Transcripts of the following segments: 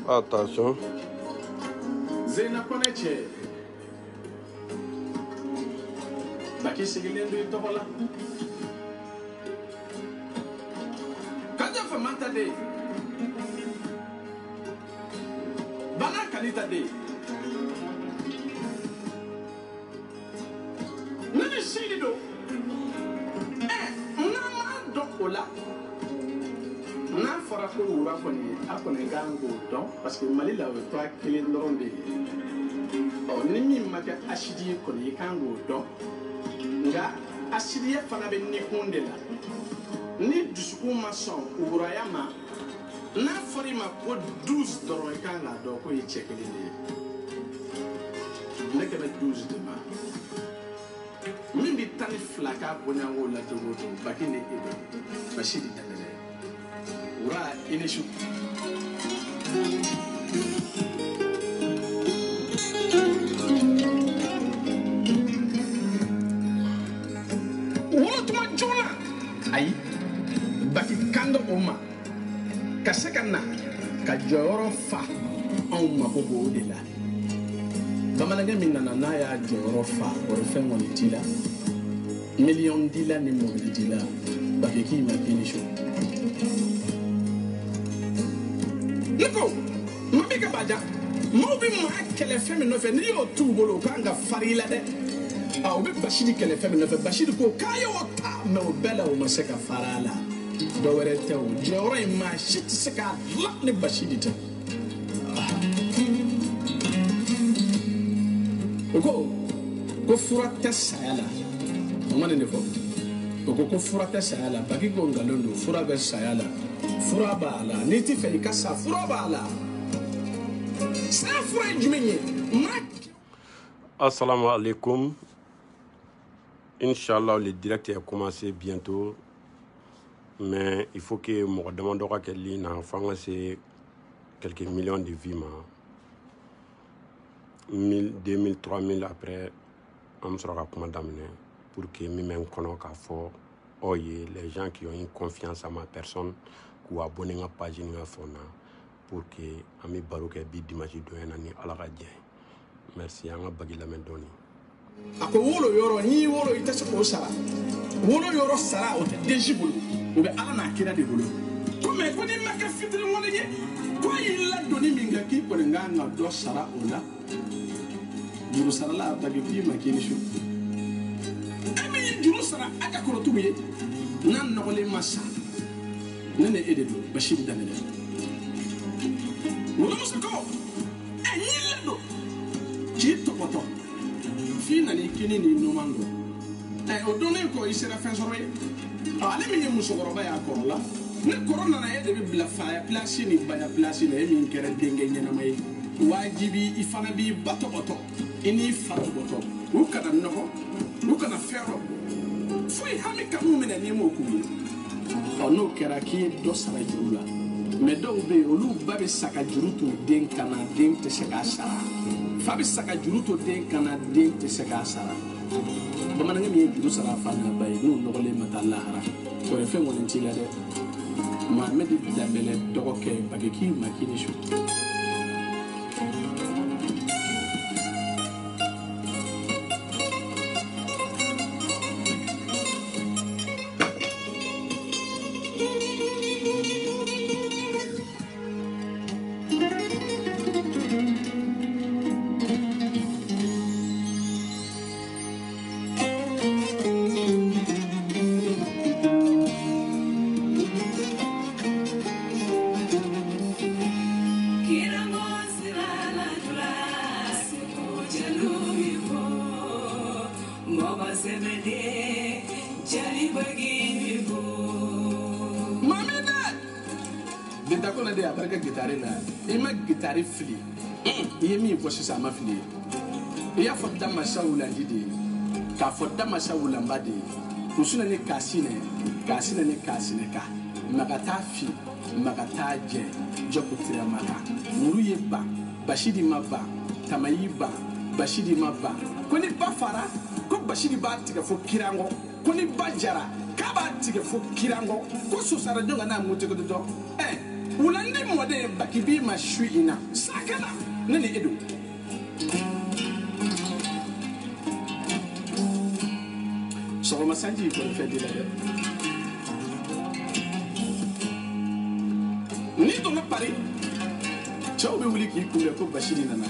Attention. Zena Koneche. Baki Sigilendo et Tobola. Kaja Famanta Day. Bana Kalita Day. Nani Silido. Nama Dokola. Na fora ko wura koni akone gango don parce que Mali la to akele ndronde o ni mi maka ashidi koni kango don nga ashidi fana be ni kundela ni dusuku ma son wura ya ma na fori ma ko 12 doron kanga do ko yi chekele ne ke 12 de ma min bi tani flaka bonyango la to bakine ebe bashidi Ura inishu. Wolo tuma jona. Ayi. Baki kando oma. Kasekana. Ka joro fa. On ma bobo de la. Bamananga minana na ya joro fa. Ore fe mo ditila. Million dila ni mo ditila. Baki ki ma inishu. Niko, mabika baja, mobi mwakele femi nofe, niyo tubolo kanga farila de. Obi bashidi kele femi nofe, bashidi ko kaya wata me obela o maseka farala. Dowere te o, jora ima shiti seka lak ni bashidi te. Ko furate sayala. Omane nefo. Ko furate sayala, baki ko ngalondo, furabe sayala. Furabala, niti felikasa furabala. Assalamu alaikum. Inch'Allah, le direct a commencé bientôt. Mais il faut que je me demande quelle ligne en France, c'est quelques millions de vies. 1000, 2000, 3000 après, on sera commandé pour que je les gens qui ont une confiance en ma personne. Ou abonner à page pour que ami baroque bi dimanche doyena ni alagadje merci anga bagi la mendoni ako wolo yoro ni wolo itase ko sara wolo yoro sara o te dejibulu o be ala na kira de bulu ko me ko ni maka fitri mo leje ko yilla doni minga ki ko nganga do sara o la juru sara la bagi bi makini shu ami juru sara aka ko tubuye nan no le masa nene ededo bashir danede wala musako anyilado jito poto fina ni kinini no mango odone ko isera fensoroye ale mi musogoro ba ya korola ne corona na ede bi bla fa ya place ni ba ya place ni mi kere denge nyana mai wajibi ifana bi bato boto ini fatu boto ukana noko ukana fero fui hami kamu mena ni mo kubi no kera ki do sara jurula me do be olu babe saka juruto den kana den te saka sara fabi saka juruto den kana den te saka sara bamananga mi juru sara fa na bay no no le mata lahara ko re fe woni ti la de ma me di dambele dogo ke bageki makini shu gitari fili yemi ko sisa ma fili ya fo dama sawula jide ka fo dama sawula mbade usuna ni kasine ka magata fi magata je jokutira maka muruye ba bashidi maba tamayi ba bashidi maba koni ba fara ko bashidi ba tiga fo kirango koni ba jara ka ba tiga fo kirango ko susara jonga na mutego do ulani de bakibi ma shuina sakana nene edo so ma sanji ko fe de la ni do na pari chaw be wuli ki kumbe ko bashiri nana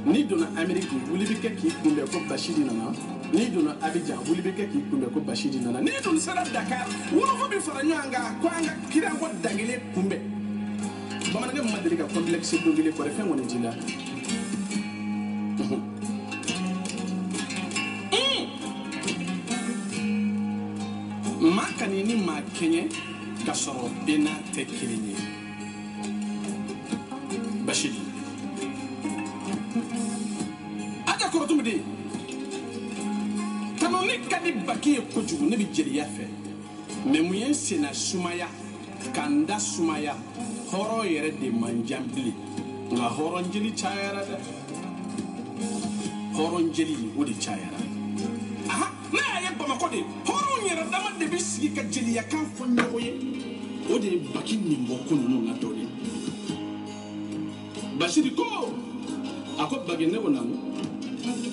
ni do na amerique wuli be ki kumbe ko bashiri nana ni do na abidjan wuli be ki kumbe ko bashiri nana ni do sara dakar wono fo bi fara nyanga ko anga kira ko dangele kumbe bamana ga madri ka complexe do gele ko refe woni jila makani ni makenye kasoro bena tekilinye bashiri ada ko tumudi tanoni kadi bakiye ko jugu ne bi jeli yafe memuyen sena sumaya kanda sumaya horo yere de manjambili nga horo njeli chayara da horo njeli wodi chayara aha na ya bama ko de horo yere dama de bisigi ka jeli ya kan fonyo ye odi baki ni mboko no na dole bashiri ko ako bagene wona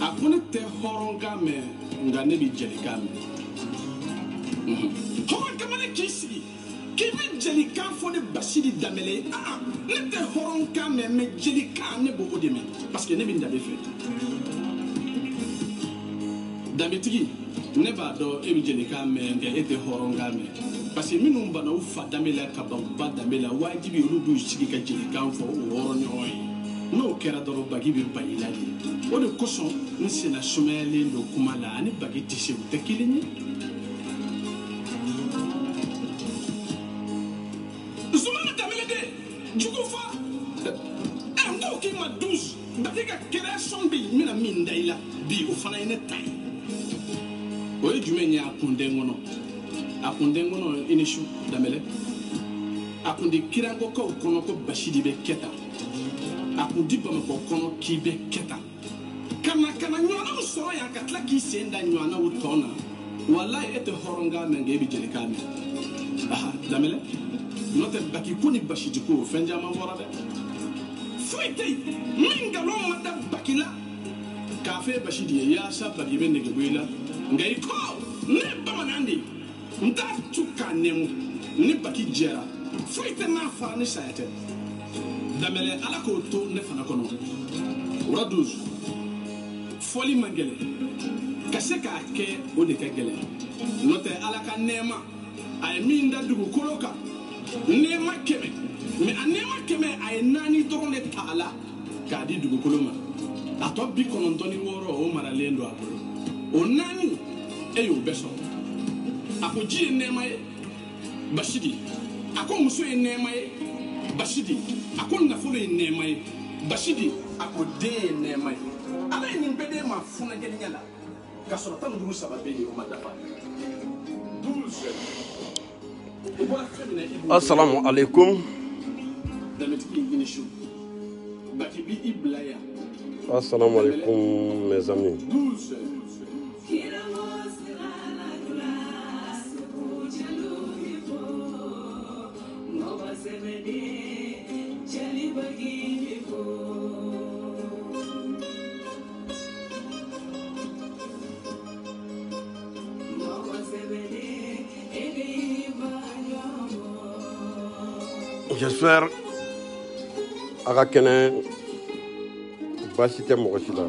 akone te horo game nga ne bi jeli game horo game kisi kibi jeli kan fo de bashiri damele ne te horo game me jeli kan ne bo odeme parce que ne bi ndabe fe dametigi ne ba do e bi jeli kan me nga ete horo game parce que minnu bana u fa damela ka ba damela wajibi olu du sigi ka jeli kan fo horo nyoy no kera doro bagi bi bayila di o de koson ni sena sumele no kuma la ani bagi tise te kilini zumana damele de jugo fa ndo ki ma 12 bagi ka création bi mina min daila bi o fana ine tay o e jumenya akunde ngono inishu damele akundi kirango ko kono ko bashidi be keta akundi bama ko kono ki be keta kana nyona so ya katla ki senda nyona utona wallahi ete horonga menge bi jeli kame damele note baki kuni bashidi ko fenja ma wora de fuite minga lo mada bakila kafe bashidi ya sa bagi be nege buila ngai ko ne bama nandi nta tukanemu ni baki jera fuite na fa ni sayate damele ala ko to ne fana kono wura 12 foli mangele kase ka ke o de ka gele note ala ka nema ay min da dugu koloka nema keme me anema keme ay nani to ne tala ka di dugu koloma ato bi kono toni woro o mara lendo apolo o nani eyo beso ako ji nema e bashidi ako muso e nema e bashidi ako nafolo e nema e bashidi ako de nema e ala ni bede ma funa geli nyala ka soro tan duru sababe ni o madafa 12 assalamu alaikum assalamu alaikum mes amis 12 j'espère aga kene basite mo xila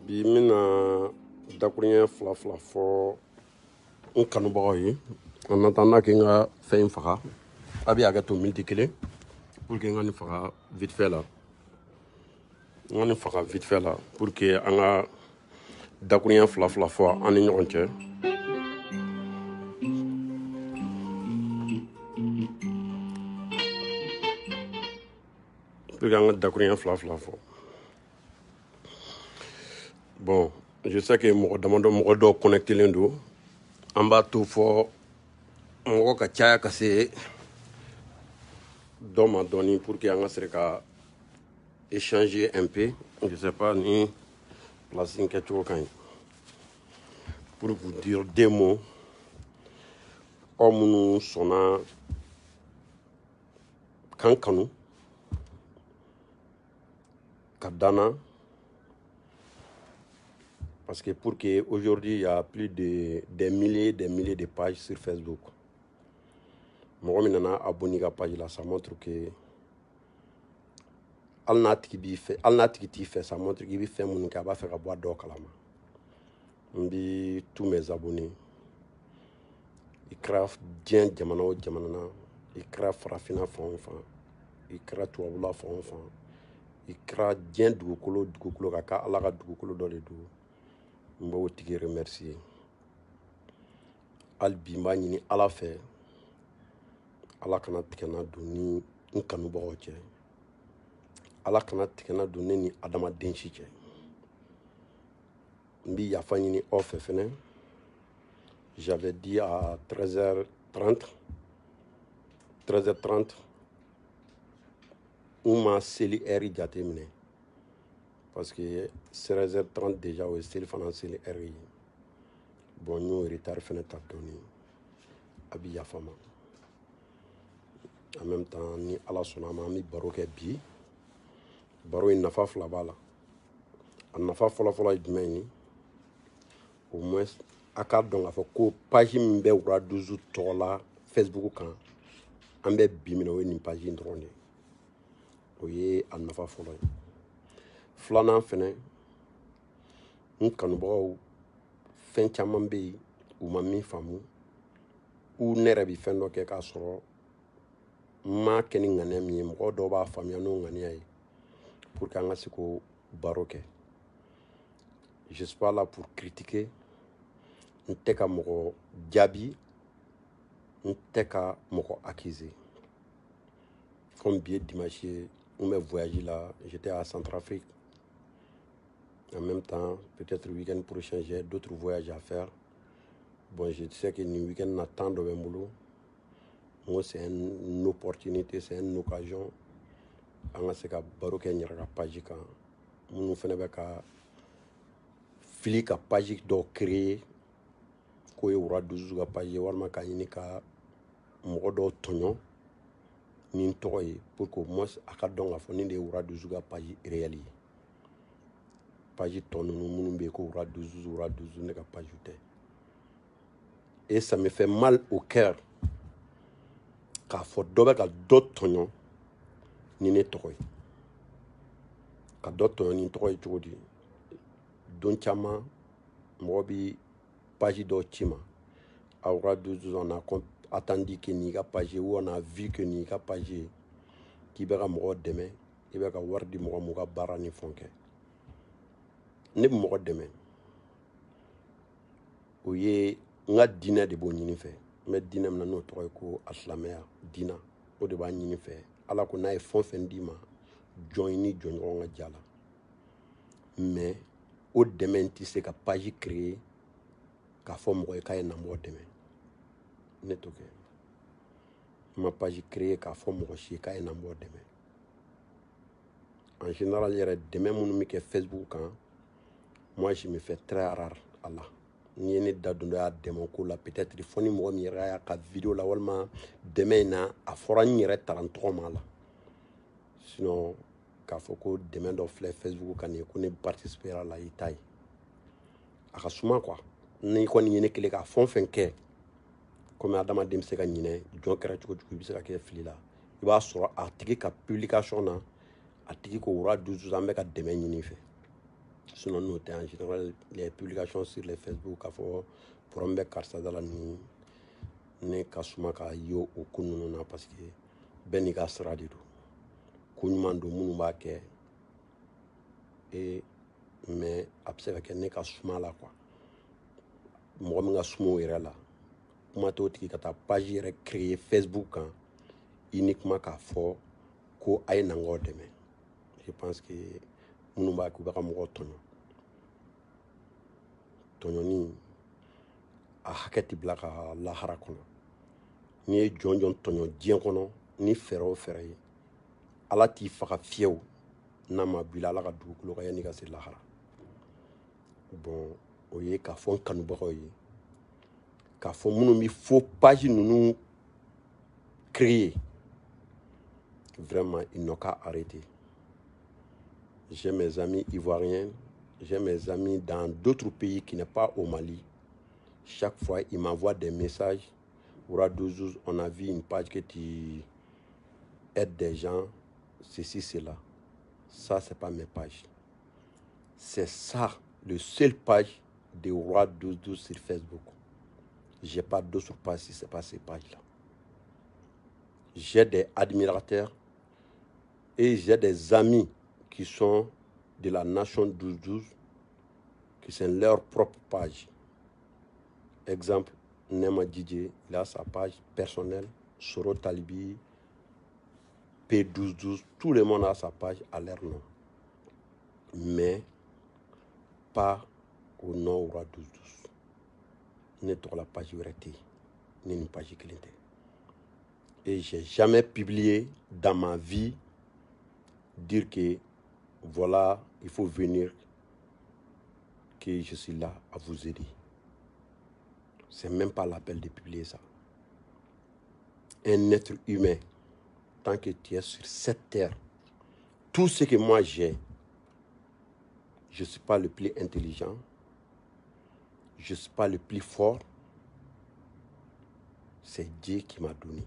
bi mina dakunya fla fo on kanu boy en attendant que nga fait une faga abi aga to multiplier pour que nga ni faga vite fait là ngani faga vite fait là pour que anga dakunya fla fo en ñon ci bon, je sais que mon demande connecté l'endo. En bas tout fort, mon kachaya cassé dans ma donnée pour qu'il y ait un échanger un peu. Je sais pas ni placer quelque chose pour vous dire des mots aw minnu sɔnna kan kanu ka danna parce que pour que aujourd'hui il y a plus de des milliers de pages sur Facebook. Mɔgɔ min nana abonné ka page la, ça montre que hali n'a tigi t'i fɛ, ça montre qu'il bɛ fɛn minnu kɛ a b'a fɛ ka bɔ a dɔw kalama. N bɛ tous mes abonnés, i kɛra diɲɛ jamana o jamana na, i kɛra farafinna fan o fan, i kɛra tubabula fan o fan, i kɛra diɲɛ dugukolo dugukolo ka k'a Ala ka dugukolo dɔ de don, n b'o tigi remercier. Hali bi n b'a ɲini Ala fɛ, Ala kana tigɛna don ni n kanubagaw cɛ, Ala kana tigɛna don ne ni adamaden si cɛ. N bɛ yafa ɲini aw fɛ fɛnɛ. J'avais dit à 13h30, n ma seli heure jate minɛ parce que 16h30 déjà o ye seli fana seli heure ye. Bon n y'o retard fɛnɛ ta dɔɔni, a bɛ yafa ma. En même temps ni Ala sɔnna ma an bɛ baro kɛ bi. Baro in nafa fila b'a la. A nafa fɔlɔfɔlɔ ye jumɛn ye? Au moins a k'a dɔn k'a fɔ ko page min bɛ Wuraduzu tɔgɔ la Facebook kan, an bɛ bi minɛ o ye nin page in dɔrɔn de ye. O ye a nafa fɔlɔ ye. Filanan fɛnɛ, n kanubagaw fɛn caman bɛ yen u ma min faamu, u ne yɛrɛ bɛ fɛn dɔ kɛ k'a sɔrɔ n m'a kɛ ni ŋaniya min ye, mɔgɔ dɔw b'a faamuya n'o ŋaniya ye pour que an ka se k'o baro kɛ. Je suis pas là pour critiquer, n tɛ ka mɔgɔ jaabi, n tɛ ka mɔgɔ accuser. Comme bi ye dimanche ye, n bɛ voyage la, j'étais à Centrafrique. En même temps, peut-être le week-end prochain, j'ai d'autres voyages à faire. Bon, je sais que le week-end n'attend de mon boulot. Moi, c'est une opportunité, c'est une occasion. On a se ka baro kɛ n yɛrɛ ka page kan. Minnu fɛnɛ bɛ ka fili ka page dɔ créer k'o ye Wuraduzu ka page ye, walima ka ɲini ka mɔgɔ dɔw tɔɲɔ ni n tɔgɔ ye pour que au moins a ka dɔn k'a fɔ nin de ye Wuraduzu ka page réel ye. Page tɔ ninnu minnu bɛ yen ko Wuraduzu ne ka page tɛ. Et ça me fait mal au cœur k'a fɔ dɔ bɛ ka dɔ tɔɲɔ ni ne tɔgɔ ye. Ka dɔ tɔɲɔ ni n tɔgɔ ye cogo di? Don caman mɔgɔ bɛ page dɔ ci ma. A Wuraduzu on a attendu que nin ka page ye, ou on a vu que nin ka page ye, k'i bɛ ka mɔgɔ dɛmɛ, i bɛ ka wari di mɔgɔ ma u ka baara ni fɛnw kɛ. Ne bɛ mɔgɔ dɛmɛ, o ye n ka diinɛ de b'o ɲini fɛ. N bɛ diinɛ min na n'o tɔgɔ ye ko asilamɛya diinɛ, o de b'a ɲini fɛ. Ala ko n'a ye fɛn o fɛn d'i ma, jɔn i ni jɔnɲɔgɔn ka ja la. Mais o dɛmɛ in tɛ se ka page créer k'a fɔ mɔgɔ ye k'a ye na mɔgɔ dɛmɛ. Ne t'o kɛ. N ma page créer k'a fɔ mɔgɔ si ye k'a ye na mɔgɔ dɛmɛ. En général yɛrɛ dɛmɛ minnu bɛ kɛ Facebook kan, moi je me fais très rare à la. N'i ye ne da don dɔ y'a dɛmɛ ko la peut-être fɔ ni mɔgɔ min yɛrɛ y'a ka vidéo la walima dɛmɛ in na a fɔra n yɛrɛ taara n tɔgɔ ma la. Sinon k'a fɔ ko dɛmɛ dɔ filɛ Facebook kan nin ye ko ne participer a la i t'a ye. A ka suma quoi. N'i kɔni ye ne kelen k'a fɛn o fɛn kɛ, comme adamaden bɛ se ka ɲinɛ jɔn kɛra cogo cogo i bɛ se ka kɛ fili la, i b'a sɔrɔ a tigi ka publication na a tigi ko Wuraduzu an bɛ ka dɛmɛ ɲini fɛ. Sinon n'o tɛ en général les publications sur les Facebook k'a fɔ problème bɛ karisa da la ni ne ka suma ka ye o ko ninnu na parce que bɛɛ n'i ka sira de don. Ko ɲuman don minnu b'a kɛ mais a bɛ se ka kɛ ne ka suma la quoi. Mɔgɔ min ka suma o yɛrɛ la, kuma t'o tigi ka taa page yɛrɛ créer Facebook kan uniquement k'a fɔ ko a ye na n k'aw dɛmɛ. Je pense que minnu b'a kɛ u bɛ ka mɔgɔw tɔɲɔ. Tɔɲɔni a hakɛ tɛ bila ka lahara kɔnɔ. N'i ye jɔn jɔn tɔɲɔ diɲɛ kɔnɔ ni fɛɛrɛ o fɛɛrɛ ye, Ala t'i faga fiyewu n'a ma b'i la Ala ka dugukolo kan yanni ka se lahara. Bon o ye k'a fɔ n kanubagaw ye k'a fɔ minnu bɛ faux page ninnu créer. Vraiment, ils n'ont qu'à arrêter. J'ai mes amis ivoiriens, j'ai mes amis dans d'autres pays qui n'est pas au Mali. Chaque fois, ils m'envoient des messages. Ouradouzouz, on a vu une page que tu aides des gens, ceci, cela. Ça, ce n'est pas mes pages. C'est ça, le seul page de Ouradouzouz sur Facebook. Je n'ai pas d'autres pages si ce n'est pas ces pages-là. J'ai des admirateurs et j'ai des amis qui sont de la nation 12-12, qui sont leur propre page. Exemple, Nema DJ, il a sa page personnelle, Soro Talibi, P12-12, tout le monde a sa page à leur nom. Mais pas au nom Oura 12-12. N'est pas la page Ureti, ni une page Kilinte. Et je n'ai jamais publié dans ma vie dire que voilà, il faut venir, que je suis là à vous aider. C'est même pas l'appel de publier ça. Un être humain, tant que tu es sur cette terre, tout ce que moi j'ai, je ne suis pas le plus intelligent, je ne suis pas le plus fort, c'est Dieu qui m'a donné.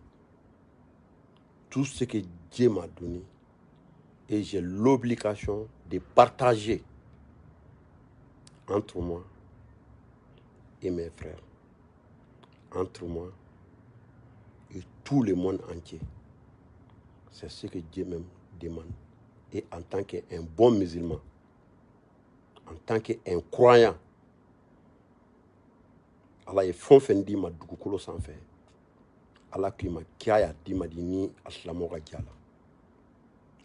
Tout ce que Dieu m'a donné, et j'ai l'obligation de partager entre moi et mes frères, entre moi et tout le monde entier. C'est ce que Dieu même demande. Et en tant qu'un bon musulman, en tant qu'un croyant, Allah est fond fendi ma dugukolo sanfɛ. Allah k'i ma k'a y'a di ma di ni asilamɛw ka jɛ la.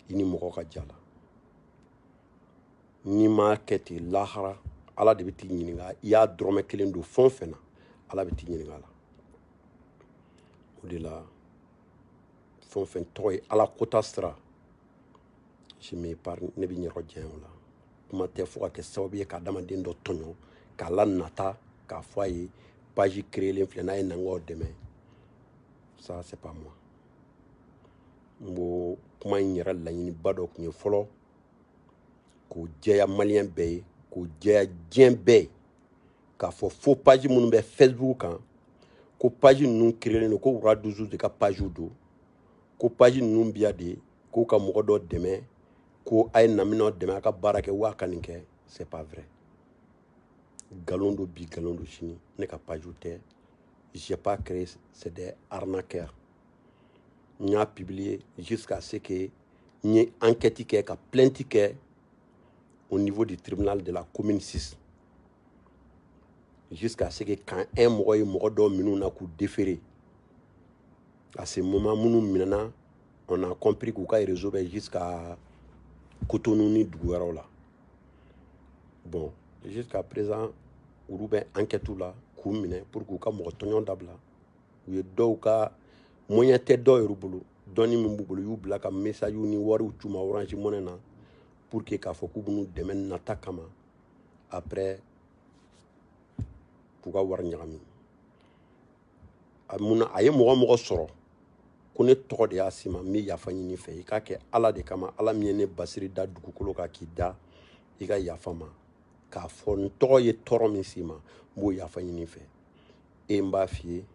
I ni mɔgɔw ka jɛ la. N'i ma kɛ ten lahara, Allah de bɛ t'i ɲininka. I y'a dɔrɔmɛ kelen don fɛn o fɛn na, Allah bɛ t'i ɲininka la. O de la, fɛn o fɛn tɔgɔ ye Allah kota sira, je m'épargne, ne bɛ n yɛrɛ janya o la. Kuma tɛ fo ka kɛ sababu ye ka adamaden dɔ tɔɲɔ, k'a la nata, k'a fɔ a ye page créelen filɛ n'a ye nangaw dɛmɛ. Ça, c'est pas moi. Mo kuma in yɛrɛ laɲiniba dɔ kun ye fɔlɔ, k'o jɛya maliyɛn bɛɛ ye, k'o jɛya diɲɛ bɛɛ ye, k'a fɔ fo page minnu bɛ Facebook kan, ko page ninnu créelen don, ko Ouradouzouz de ka page don, ko page ninnu biya de, k'o ka mɔgɔ dɔ dɛmɛ, ko a ye naminaw dɛmɛ a ka baara kɛ waa ka nin kɛ, c'est pas vrai. Galon do bi, galon do sini, ne ka page tɛ. J'ai pas créé, c'est des arnaqueurs. N'y a publié jusqu'à ce que n'y enquête qui est plainte au niveau du tribunal de la commune 6. Jusqu'à ce que quand un mɔgɔ minnu na k'u déférer. À ce moment minnu minana, on a compris qu'u ka réseau bɛ jusqu'à Cotonou ni dugu wɛrɛw la. Bon, jusqu'à présent, olu bɛ enquête la k'u minɛ pour k'u ka mɔgɔ tɔɲɔn dabila. U ye dɔw ka moyen tɛ dɔw yɛrɛ bolo, dɔnni min b'u bolo y'u bila ka message ni wariw c'u ma Orange Money na pour que k'a fɔ k'u b'u dɛmɛ nata kama après k'u ka wari ɲagami. A ye mɔgɔ sɔrɔ ko ne tɔgɔ de y'a si ma, n bɛ yafa ɲini fɛ, i k'a kɛ Ala de kama, Ala min ye ne basiri da dugukolo kan k'i da, i ka yafa ma. K'a fɔ n tɔgɔ ye tɔɔrɔ min s'i ma, n b'o yafa ɲini fɛ. Et n b'a f'i ye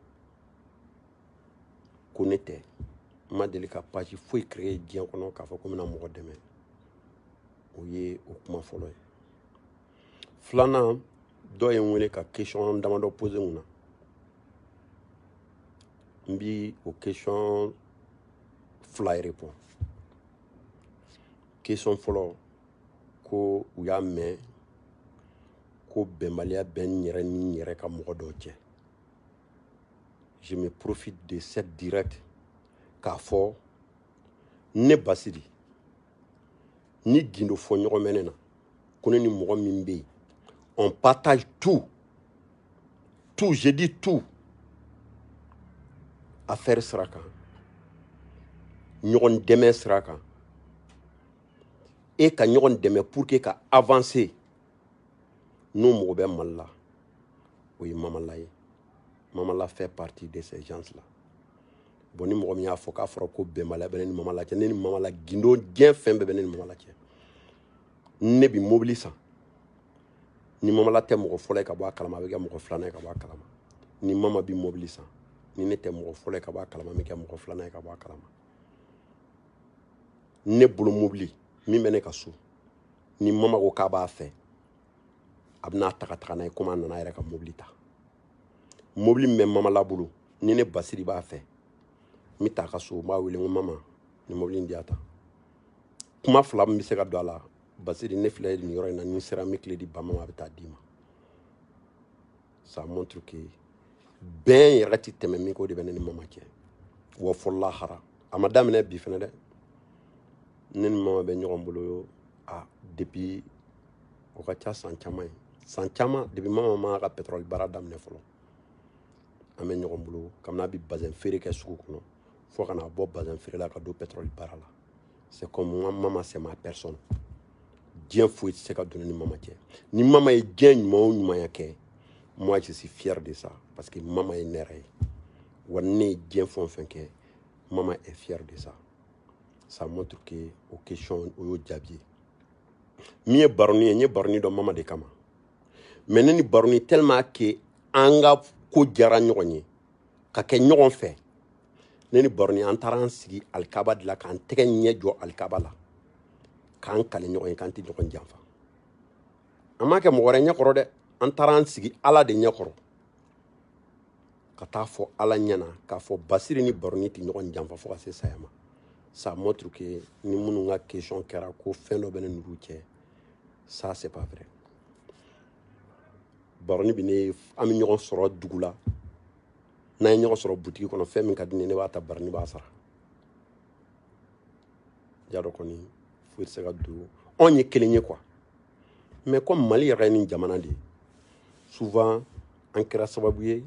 ko ne tɛ, n ma deli ka page foyi créer diɲɛ kɔnɔ k'a fɔ ko n bɛna mɔgɔ dɛmɛ. O ye o kuma fɔlɔ ye. Filanan, dɔ ye n wele ka question damadɔ poser n kunna. N bi o question fila ye répond. Question fɔlɔ, ko u y'a mɛn ko bɛnbaliya bɛ n yɛrɛ ni n yɛrɛ ka mɔgɔ dɔw cɛ. Je me profite de cette direct k'a fɔ ne Basiri ni gindo fɔ ɲɔgɔn mɛ ne na ko ne ni mɔgɔ min bɛ yen, on partage tout, je dis tout, affaire sira kan, ɲɔgɔn dɛmɛ sira kan, e ka ɲɔgɔn dɛmɛ pour que ka avancer n'o mɔgɔ bɛ Mali la, o ye Mamala ye. Mamala fait partie de ces gens-là. Bon, ni mɔgɔ min y'a fɔ k'a fɔra ko bɛnbaliya bɛ ne ni mama la cɛ, ne ni mama la gindo diɲɛ fɛn bɛɛ bɛ ne ni mama la cɛ. Ne bi mobili san. Ni mama la tɛ mɔgɔ fɔlɔ ye ka bɔ a kalama, a bɛ kɛ mɔgɔ filanan ye ka bɔ a kalama. Ni mama bi mobili san. Ni ne tɛ mɔgɔ fɔlɔ ye ka bɔ a kalama, a bɛ kɛ mɔgɔ filanan ye ka bɔ a kalama. Ne bolo mobili min bɛ ne ka so. Ni mama ko k'a b'a fɛ, a bɛna ta ka taga n'a ye komi a nana a yɛrɛ ka mobili ta. Mobili min bɛ mama la bolo, ni ne Basiri b'a fɛ, n bɛ taa a ka so, n b'a wele n ko mama, ni mobili in di yan ta. Kuma fila min bɛ se ka don a la, Basiri ne filɛ nin yɔrɔ in na, ni n sera n bɛ tile di ba ma, a bɛ taa d'i ma. Ça montre que bɛn yɛrɛ tɛ tɛmɛ min ko de bɛ ne ni mama cɛ. Wa fɔ lahara. A ma daminɛ bi fɛnɛ dɛ. Ne ni mama bɛ ɲɔgɔn bolo depuis o ka ca san caman ye. San caman depuis mama ma ka pétrole baara daminɛ fɔlɔ. An bɛ ɲɔgɔn bolo kabini a bɛ bazin feere kɛ sugu kɔnɔ fo ka na bɔ bazin feere la ka don pétrole baara la. C'est comme moi, maman c'est ma personne. Diɲɛ foyi tɛ se ka don ni mama cɛ. Ni mama ye diɲɛ ɲuman o ɲumanya kɛ, moi je suis fier de ça parce que mama ye ne yɛrɛ ye. Wa ne ye diɲɛ fɛn o fɛn kɛ, mama est fière de ça. Ça montre que o question o y'o jaabi ye. Min ye baroni ye, n ye baroni dɔn mama de kama. Mais ne ni baroni tellement que an ka ko diyara ɲɔgɔn ye ka kɛ ɲɔgɔn fɛ. Ne ni baroni an taara an sigi alikaba de la k'an tɛgɛ ɲɛ jɔ alikaba la k'an kale ɲɔgɔn ye k'an tɛ ɲɔgɔn janfa. An m'a kɛ mɔgɔ wɛrɛ ɲɛkɔrɔ dɛ, an taara an sigi Ala de ɲɛkɔrɔ ka taa fɔ Ala ɲɛna k'a fɔ Basiri ni baroni tɛ ɲɔgɔn janfa fo ka se saya ma. Ça montre que ni minnu ka question kɛra ko fɛn dɔ bɛ ne n'olu cɛ, ça c'est pas vrai. Baroni bi ne an bɛ ɲɔgɔn sɔrɔ dugu la, n'an ye ɲɔgɔn sɔrɔ butigi kɔnɔ fɛn min ka di ne b'a ta baroni b'a sara. Jaa dɔ kɔni foyi tɛ se ka don anw ye kelen ye quoi. Mais comme Mali yɛrɛ ye nin jamana de ye, souvent an kɛra sababu ye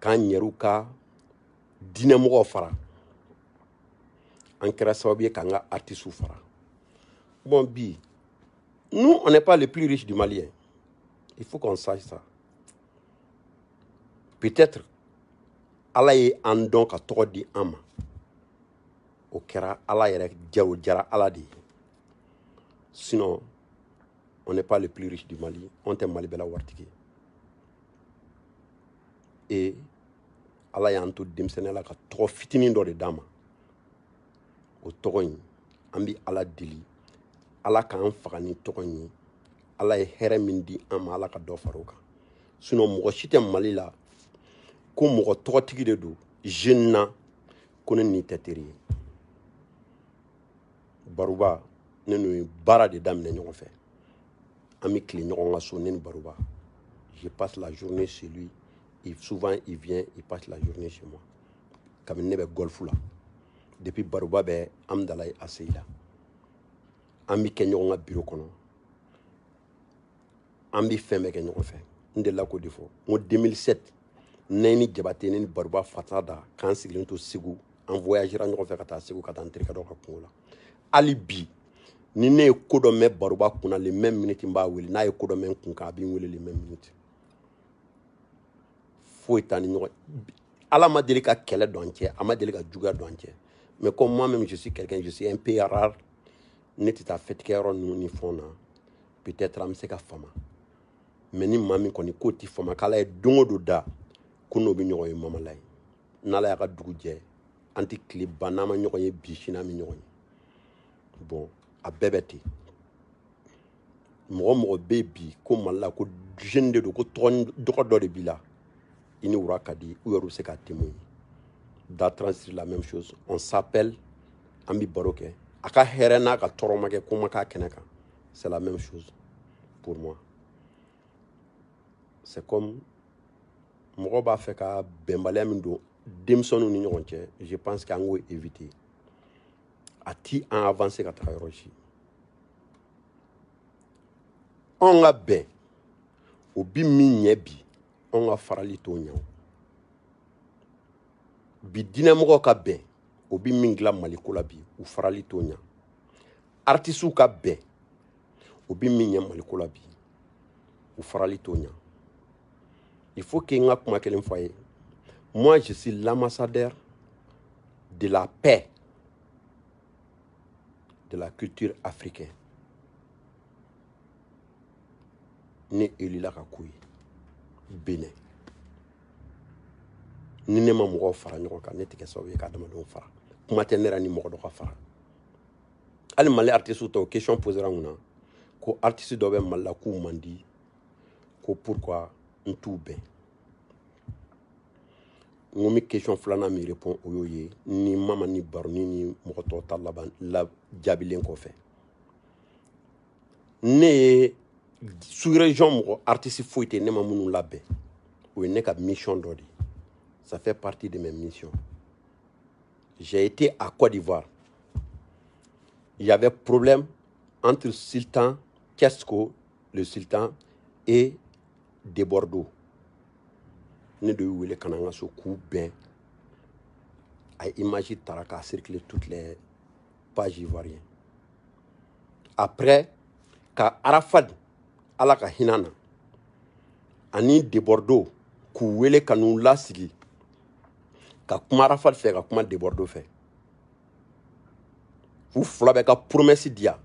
k'an yɛrɛw ka diinɛmɔgɔw fara. An kɛra sababu ye k'an ka artistes fara. Bon bi, nous on n'est pas les plus riches du Mali. Hein. Il faut qu'on sache ça. Peut-être Ala ye an dɔn ka tɔgɔ di an ma. O kɛra Ala yɛrɛ jago jara Ala de ye. Sinon, on n'est pas les plus riches du Mali. On tɛ Mali bɛɛ la waritigi. Et Ala y'an to denmisɛnniya la ka tɔgɔ fitinin dɔ de d'an ma. O tɔgɔ in an bɛ Ala deli. Ala k'an faga ni tɔgɔ in ye. Ala ye hɛrɛ min di an ma, Ala ka dɔ fara o kan. Sinon mɔgɔ si tɛ Mali la ko mɔgɔ tɔgɔtigi de don jeune na ko ne n'i tɛ teri ye. Baruba ne n'o ye baara de daminɛ ɲɔgɔn fɛ. An bɛ tile ɲɔgɔn ka so ne ni Baruba. Je passe la journée chez lui. Et souvent il vient, il passe la journée chez moi. Kabini ne bɛ golf la. Depuis Baruba bɛ Amdalaye Aseyi la. An bɛ kɛ ɲɔgɔn ka bureau kɔnɔ. An bɛ fɛn bɛɛ kɛ ɲɔgɔn fɛ. N delila k'o de fɔ. N ko 2007 ne ni Jabate ne ni Baruba fata da k'an sigilen to Segu. An voyagera ɲɔgɔn fɛ ka taa Segu ka taa n terikɛ dɔ ka kungo la. Hali bi ni ne ye ko dɔ mɛn Baruba kunna les mêmes minutes n b'a wele. N'a ye ko dɔ mɛn n kun kan a bɛ n wele les mêmes minutes. Foyi t'an ni ɲɔgɔn. Ala ma deli ka kɛlɛ don an cɛ, a ma deli ka juguya don an cɛ. Mais comme moi-même je suis quelqu'un, je suis un peu rare. Ne tɛ taa fêtikɛyɔrɔ ninnu ni fɛnw na. Peut-être an bɛ se ka fama. Mais ni maa min kɔni k'o tɛ fama k'Ala ye don o don da ko n'o bɛ ɲɔgɔn ye mamala ye. N'Ala y'a ka dugu jɛ an tɛ tile ban n'an ma ɲɔgɔn ye bi sini an bɛ ɲɔgɔn ye. Bon a bɛɛ bɛ ten. Mɔgɔ mɔgɔ bɛ bi ko Mali la ko jeune de don ko dɔgɔ dɔ de b'i la. I ni wura ka di u yɛrɛ bɛ se ka témoigner. Dans Transir la même chose. On s'appelle an bɛ baro kɛ. A ka hɛrɛ n'a ka tɔɔrɔ ma kɛ ko ma k'a kɛnɛ kan. C'est la même chose pour moi. C'est comme mɔgɔ b'a fɛ ka bɛnbaliya min don denmisɛnninw ni ɲɔgɔn cɛ. Je pense qu'an k'o éviter. A ti an avancer ka taga yɔrɔ si. Anw ka bɛn o bi min ɲɛ bi anw ka farali t'o ɲɛ. Bi diinɛmɔgɔw ka bɛn o bi min dilan Maliko la bi u farali t'o ɲɛ. Artistes ka bɛn o bi min ɲɛ Maliko la bi u farali t'o ɲɛ. il faut que nga kuma kelen foyer. Moi je suis l'ambassadeur de la paix de la culture africaine. Ne élu la ka kuyi Bénin. Ni ne ma mɔgɔw fara ɲɔgɔn kan ne tɛ kɛ sababu ye ka adamadenw fara. Kuma tɛ ne yɛrɛ ni mɔgɔ dɔ ka fara. Hali Mali artiste tɔw question posera n kunna ko artiste dɔ bɛ Mali la k'u man di ko pourquoi n t'u bɛn. N ko mi question filanan mi répond o y'o ye ni mama ni baroni ni mɔgɔ tɔw ta laban la jaabilen kɔfɛ. Ne ye sous-région mɔgɔ artiste foyi tɛ ne ma minnu labɛn o ye ne ka mission dɔ de ye. Ça fait partie de mes missions. J'ai été à Côte d'Ivoire. Il y avait problème entre Sultan Kesko, le sultan, et de Bordeaux. Nous devons aller à ce coup bien. À imaginer Taraka circuler toutes les pages ivoiriennes. Après, quand Arafat alaka hinana, ani de Bordeaux, kouwele kanou la sigi, ka kuma Arafat fait, ka kuma de Bordeaux fait. Vous flabe ka promesse dia.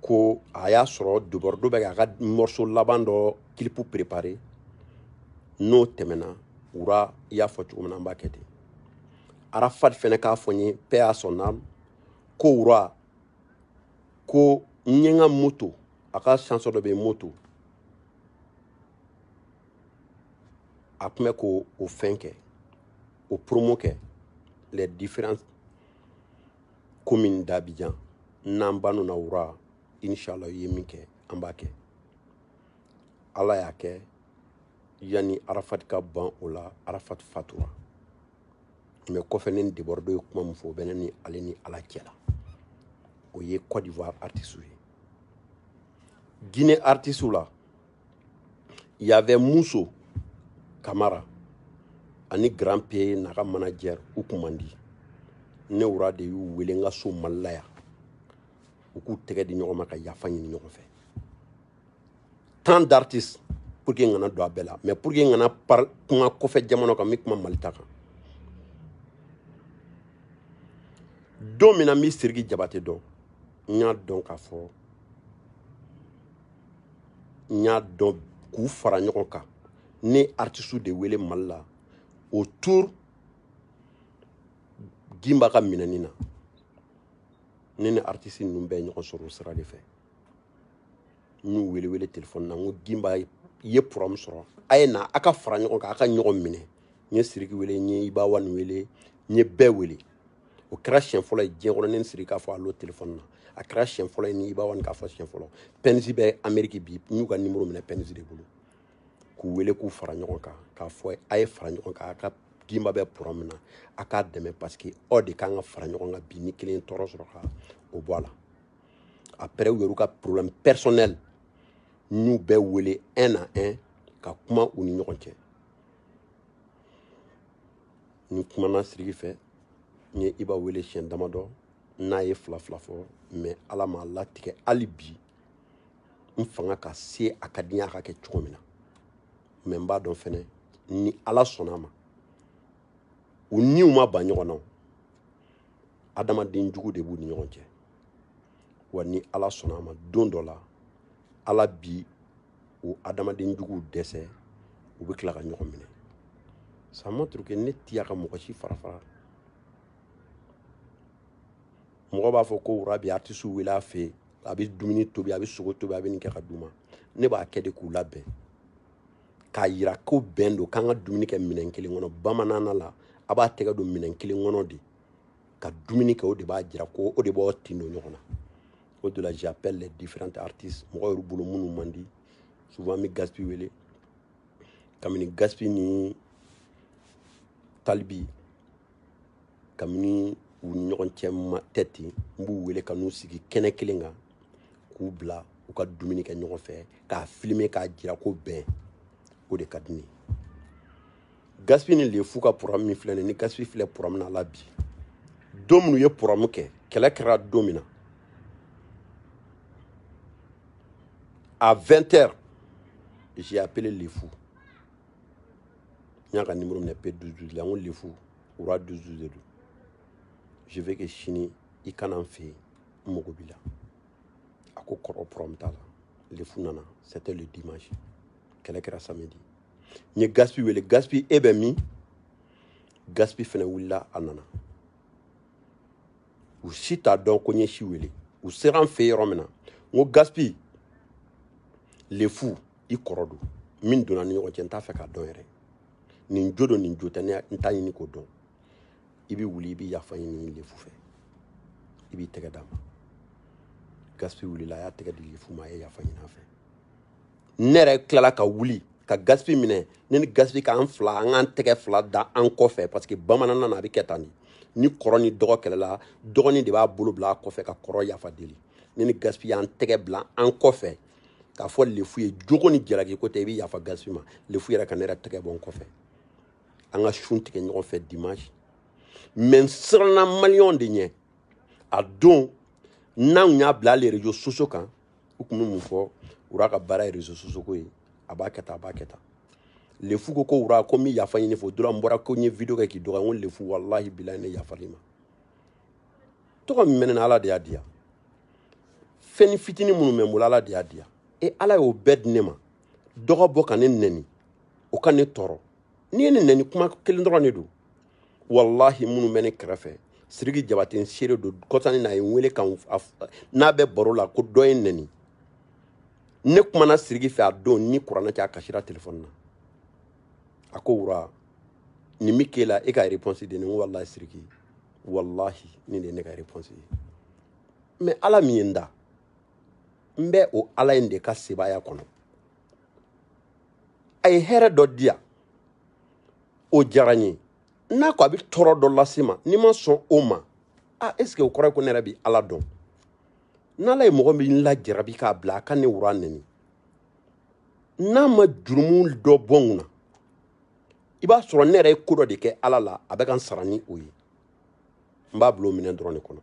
Ko aya soro de Bordeaux be ka morceau laban do clip préparé. No temena ura ya fo chumana mbakete. Arafat fene ka fonye paix à son âme. Ko ura ko nyenga moto aka chanson de be moto. Après ko au fin ke au promo ke les différentes communes d'Abidjan nambano na ura inshallah yemike ambake ala yake yani Arafat ka ban ola Arafat fatura mais ko fenen de Bordeaux kuma mfo beneni aleni ala kiela o ye Côte d'Ivoire artiste Guinée artiste là il y avait Mousso Camara ani grand pays naka manager ukumandi ne ura de yu wele nga so malaya u ku tege di ɲɔgɔn ma ka yafa ɲini ɲɔgɔn fɛ tant d'artistes pour que ngana do abela mais pour que ngana par kuma kɔfɛ jamana kan mi kuma Mali ta kan don min na mi Siriki Jabate dɔn n y'a dɔn k'a fɔ n y'a dɔn k'u fara ɲɔgɔn kan ne artistes de wele Mali la autour Gimba ka minɛni na ne ni artiste ninnu bɛɛ ɲɔgɔn sɔrɔ o sira de fɛ n y'u wele téléphone na n ko Gimba ye problème sɔrɔ a ye na a ka fara ɲɔgɔn kan a ka ɲɔgɔn minɛ n ye Siriki wele n ye Ibawani wele n ye bɛɛ wele o kɛra siɲɛ fɔlɔ ye diɲɛ kɔnɔ ne ni Siriki k'a fɔ allo téléphone na a kɛra siɲɛ fɔlɔ ye ni Ibawani k'a fɔ siɲɛ fɔlɔ Penzi bɛ Amérique bi n y'u ka numéro minɛ Penzi de bolo k'u wele k'u fara ɲɔgɔn kan k'a fɔ a ye fara ɲɔgɔn kan a ka Gimba bɛ problème na a k'a dɛmɛ parce que aw de kan ka fara ɲɔgɔn kan bi ni kelen tɔɔrɔ sɔrɔ ka o bɔ a la après u yɛrɛ ka problème personnel n'u bɛɛ wele un à un ka kuma u ni ɲɔgɔn cɛ ni kumana Siriki fɛ n ye Iba wele siɲɛ damadɔ n'a ye fila fɔ mais ala m'a latigɛ hali bi n fanga ka se a ka di n ye a ka kɛ cogo min na mais n b'a dɔn fɛnɛ ni ala sɔnna a ma u niw ma ban ɲɔgɔn na adamaden jugu de b'u ni ɲɔgɔn cɛ wa ni ala sɔnna a ma don dɔ la ala bi o adamaden jugu dɛsɛ u bɛ tila ka ɲɔgɔn minɛ ça montre que ne tɛ ka mɔgɔ si fara mɔgɔ b'a fɔ ko wura bi artiste wele a fɛ a bɛ dumuni tobi a bɛ sogo tobi a bɛ nin kɛ ka d'u ma ne b'a kɛ de k'u labɛn k'a yira ko bɛn don k'an ka dumuni kɛ minɛn kelen kɔnɔ bamanana la a b'a tɛgɛ don minɛn kelen kɔnɔ de ka dumuni kɛ o de b'a jira ko o de b'aw tin don ɲɔgɔn na o de la j'appelle les différents artistes mɔgɔ yɛrɛ bolo minnu man di souvent mi Gaspi wele kabini Gaspi ni Talibi kabini u ni ɲɔgɔn cɛ ma tɛ ten n b'u wele ka n'u sigi kɛnɛ kelen kan k'u bila u ka dumuni kɛ ɲɔgɔn fɛ k'a filmer k'a jira ko bɛn o de ka di ne ye Gaspi ni Lefu ka programme min filɛ ni Gaspi filɛ programme na la bi don minnu ye programme kɛ kɛlɛ kɛra don min na à 20h j'ai appelé les fous. Il y a un numéro de P12, là, on les fous. Oura 12. Je veux que Chini, il can en faire. Mogobila. À quoi prompta les fous nana. C'était le dimanche. Quel est samedi. Ni gaspi wele gaspi ebemi. Gaspi fene willa anana. Ou si t'as donc konye chi wele. Ou seran fait romena. Ou gaspi. Les fous, ils korodo. Min donna ni o tenta fait ka don ere. Nin jodo nin jotane ntani ni ko don. Ibi wuli ibi yafa ni les fous fait. Ibi tege dama. Gaspi wuli la ya tege di les fous ma yafa ni na fait. Nere klala ka wuli ka gaspi mine ni gaspi ka an fla an tege fla da an kofe parce que bamanana na bi ketani ni koroni dogo kelela dogoni de ba bolo bla kofe ka koro yafa deli ni gaspi an tege bla an kofe ka fo le fuye jogo ni jela ki côté bi yafa gaspi ma le fuye ka nere tege bon kofe an ga shunti ke nyo fait dimanche men sirna million de nye a don nan nya bla les réseaux sociaux kan ou kuma mu fo ura ka bara réseaux sociaux ko abaketa le fou ko ura ko mi yafa ni fo dura mbora ko ni video ki do on le fou wallahi billahi ne yafa lima to ko menen ala de adia feni fitini munu memula ala de adia e ala yo bed nema dogo boka ne neni o kan ne toro ni ne neni kuma kelin doro ne do wallahi munu menen krafe sirigi jabaten sere do kotani na wele kan na be boro la ko do en neni ne kuma na sirigi fe a don ni kurana ka kashira telefone na ako wura ni mikela e ka réponse de ni wallahi sirigi wallahi ni de ne ka réponse mais ala mienda mbe o ala inde ka sebaya kono ay here do dia o jarani na ko abi toro do lasima ni ma son oma ah est-ce que o kore ko nera bi ala don na lay mo mi la jarabi ka bla kan ne wura neni na ma jurumu do bonna iba soro nere ko do de ke ala la abekan sarani oyi mba blo minen drone kono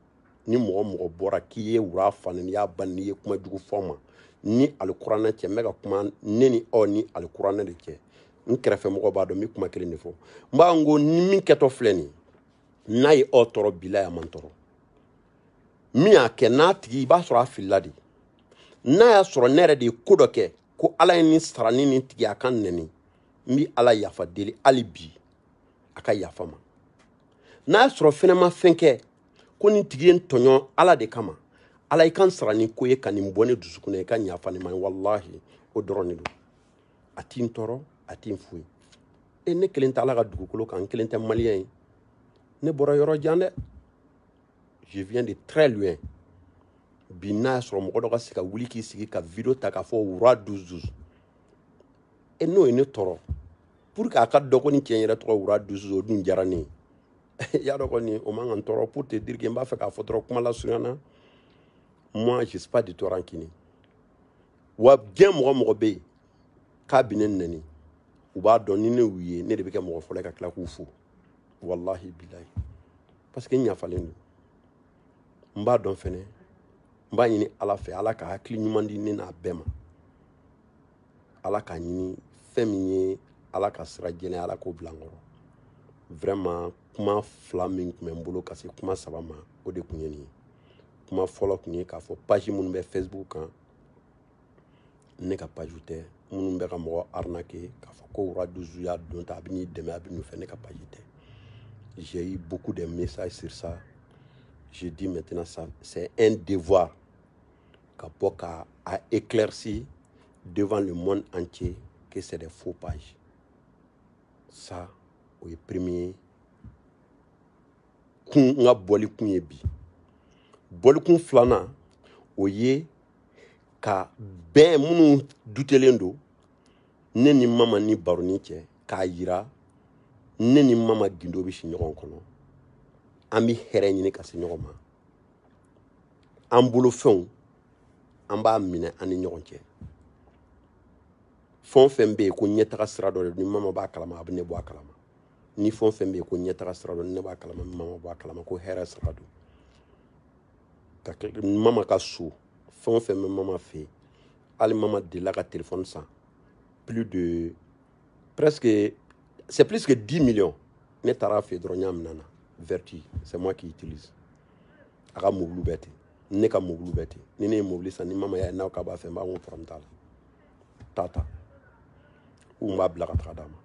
ni mo bora ki ye wura fani ya ban ni kuma jugu foma ni alqur'ana ce mega kuma neni o ni alqur'ana de ce nkrefe mo ba do mi kuma kele ne fo mba ngo ni min keto fleni nay o toro bilaya man toro mi ake na tigi ba soro afiladi na ya soro nere de kodo ke ko ala ni sarani ni tigi akan neni mi ala yafa deli alibi aka yafa ma na soro fenema fenke ko ni tigi en tonyo ala de kama ala ikan sarani ko ye kanim bone dusukune kan yafa ni man wallahi o doroni do atin toro atin fui e ne kelenta ala ga dugukolo kan kelenta malien ne bora yoro jande je viens de très loin bina soro mo do ga sika wuli ki sigi ka video ta ka fo wura 12 e no ene toro pour ka ka dogo ni kenyere to wura 12 dun jarani ya dogo ni o man toro pour te dire que mba fa ka fo toro kuma la suyana moi je suis pas du tout rancuni wa bien mo be ka binen nani u ba don ni ne wiye ne de be ke mo fo le ka kla ku fu wallahi billahi parce que nya falen mba don fene mba nyini ala fe ala ka hakli nyumandi ni na bema ala ka nyini feminye ala ka sira jene ala ko blangoro vraiment kuma flaming membolo kasi kuma sabama o de kunyeni kuma folo kunye ka fo page mun be Facebook kan ne ka page te mun be ka mo arnaquer ka fo ko wura 12 ya don ta bini deme abinu fe ne ka page te j'ai eu beaucoup de messages sur ça je dis maintenant ça c'est un devoir qu'Apoka a éclairci devant le monde entier que c'est des faux pages. Ça, au premier, qu'on a boli qu'on bi. Boli qu'on flana, oye, ka ben mounou doutelendo, neni mama ni baroniche, ka yira, neni mama gindo bi chinyoron kono. Ami herenye ka senyoroma. Ambolo fond, amba mine ani nyoronche. Fon fembe ko nyetaka srado ni mama ba kalama abne bo kalama. Ni fon fembe ko nyetaka srado ni ba kalama mama bo kalama ko hera srado. Ka mama ka su fon fembe mama fe. Ali mama de la ka téléphone sa. plus de presque, c'est plus que 10 millions. Ne tara fait nana vertu, c'est moi qui utilise. Aga mobile bête, ne ka mobile bête, ni ne mobile ça ni maman ya na ka ba fait ma on frontal. Tata ou ma blaga tradama.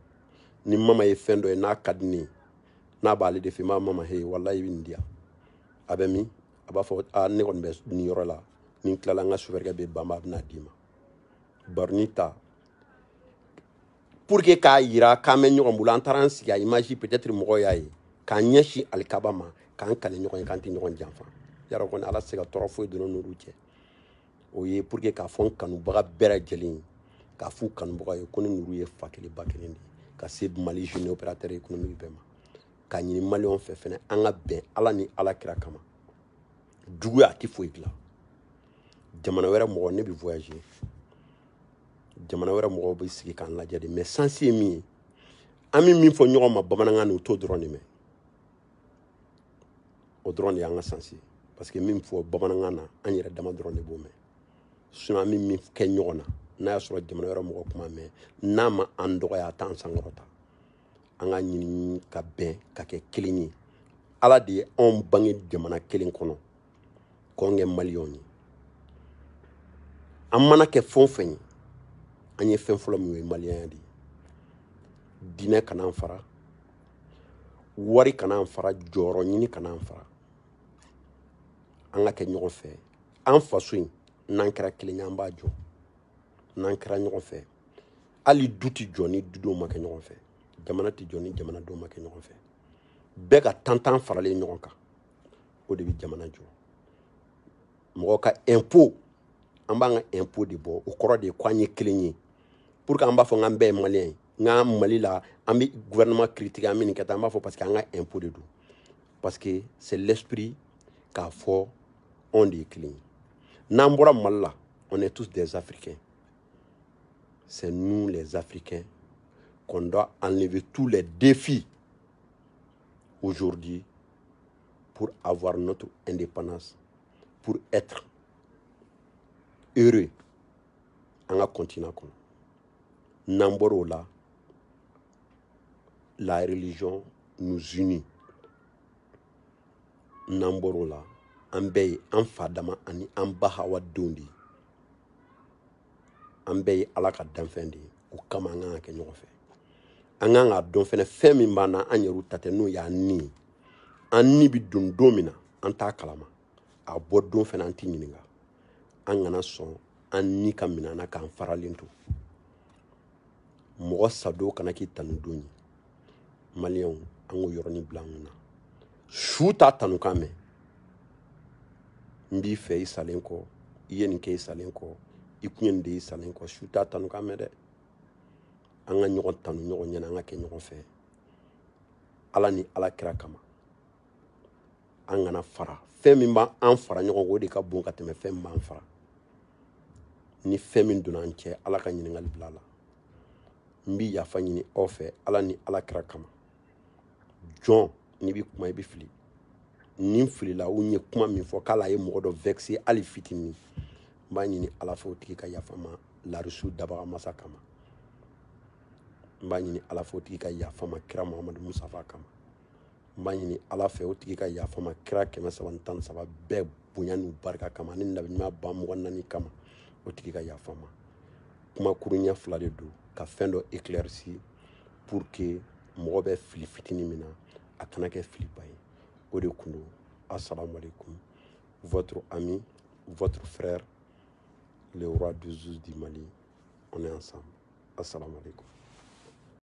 Ni maman ye fendo e na kadni na ba le de fi maman he wallahi windia. Abemi aba fo a ne kon be ni yoro la ni klala nga souverga be bamba na dima. Barnita pour que k'a yira k'a mɛn ɲɔgɔn bolo an taara an sigi a image peut-être mɔgɔ y'a ye k'an ɲɛsin alikaba ma k'an kale ɲɔgɔn ye k'an tɛ ɲɔgɔn janfa yarɔ kɔni ala se ka tɔɔrɔ foyi donna n'olu cɛ o ye pour que k'a fɔ n kanubaga bɛɛ lajɛlen ye k'a f'u kanubaga ye ko ni nuru ye fa kelen ba kelen de ye ka se Mali jeune opérateur économique bɛɛ ma k'a ɲini maliyɛnw fɛ fɛnɛ an ka bɛn ala ni ala kira kama juguya a tɛ foyi dilan jamana wɛrɛ mɔgɔ ne bɛ voyager jamana wɛrɛ mɔgɔw bɛ sigi k'an lajɛ de mais sansi ye min ye an bɛ min fɔ ɲɔgɔn ma bamanankan na o t'o dɔrɔn de mɛn o dɔrɔn de y'an ka sansi ye parce que min fɔ bamanankan na an yɛrɛ dama dɔrɔn de b'o mɛn sinon an bɛ min kɛ ɲɔgɔn na n'a y'a sɔrɔ jamana wɛrɛ mɔgɔ kuma mɛn n'a ma an dɔgɔya a t'an sankɔrɔta an ka ɲini ka bɛn ka kɛ kelen ye ala de ye anw bange jamana kelen kɔnɔ k'anw kɛ maliyɛnw ye an mana kɛ fɛn o fɛn ye an ye fɛn fɔlɔ min ye maliyɛnya de ye diinɛ kana an fara wari kana an fara jɔyɔrɔ ɲini kana an fara an ka kɛ ɲɔgɔn fɛ an faso in n'an kɛra kelen ye an b'a jɔ n'an kɛra ɲɔgɔn fɛ hali du tɛ jɔ ni dudenw ma kɛ ɲɔgɔn fɛ jamana tɛ jɔ ni jamanadenw ma kɛ ɲɔgɔn fɛ bɛɛ ka tantan faralen ɲɔgɔn kan o de bɛ jamana jɔ mɔgɔ ka impôt an b'an ka impôt de bɔ o kɔrɔ de ye k'an ye kelen ye pour que an b'a fɔ k'an bɛɛ ye maliyɛn ye nka Mali la an bɛ gouvernement critiquer an bɛ nin kɛ tan an b'a fɔ parce que an ka impôt de don parce que c'est l'esprit k'a fɔ anw de ye kelen ye n'an bɔra Mali la on est tous des Africains c'est nous les Africains qu'on doit enlever tous les défis aujourd'hui pour avoir notre indépendance pour être heureux en un continent comme Namborola, la religion nous unit. Namborola, Ambey, Anfadama, Ani Ambahawa Dundi. Ambey Alaka Danfendi, ou Kamanga Kenyofe. Anganga Donfene Femimana, Anyeru Tatenu ya ni. Anni bidun domina, Anta Kalama. A Bodon Fenantininga. Angana son, Anni Kamina, Naka Faralinto. Mɔgɔ sado kana k'i tanu don ye maliyɛnw an k'o yɔrɔnin bila an kunna su t'a tanukan mɛn n b'i fɛ i salen kɔ i ye nin kɛ i salen kɔ i kun ye nin de i salen kɔ su t'a tanukan mɛn dɛ an ka ɲɔgɔn tanu ɲɔgɔn ɲɛna an ka kɛ ɲɔgɔn fɛ ala ni ala kira kama an kana fara fɛn min b'an fara ɲɔgɔn kan o de ka bon ka tɛmɛ fɛn min b'an fara ni fɛn min donna an cɛ ala ka ɲininkali bila a la n bɛ yafa ɲini aw fɛ ala ni ala kira kama jɔn n'i bɛ kuma i bɛ fili ni n filila u ye kuma min fɔ k'ala ye mɔgɔ dɔ vexé hali fitinin n b'a ɲini ala fɛ o tigi ka yafa ma larisu dabaga masa kama n b'a ɲini ala fɛ o tigi ka yafa ma kira muhamadu musafa kama n b'a ɲini ala fɛ o tigi ka yafa ma kira 313 bɛɛ bonya n'u barika kama ni nabi ɲuman ba 24 kama o tigi ka yafa ma kuma kuruɲɛ 2 de don ka fɛn dɔ éclairci pour que mɔgɔ bɛ fili fitinin min na a kana kɛ filiba ye o de kun don assalamu alaikum votre ami votre frère le roi de Zouz du Mali on est ensemble assalamu alaikum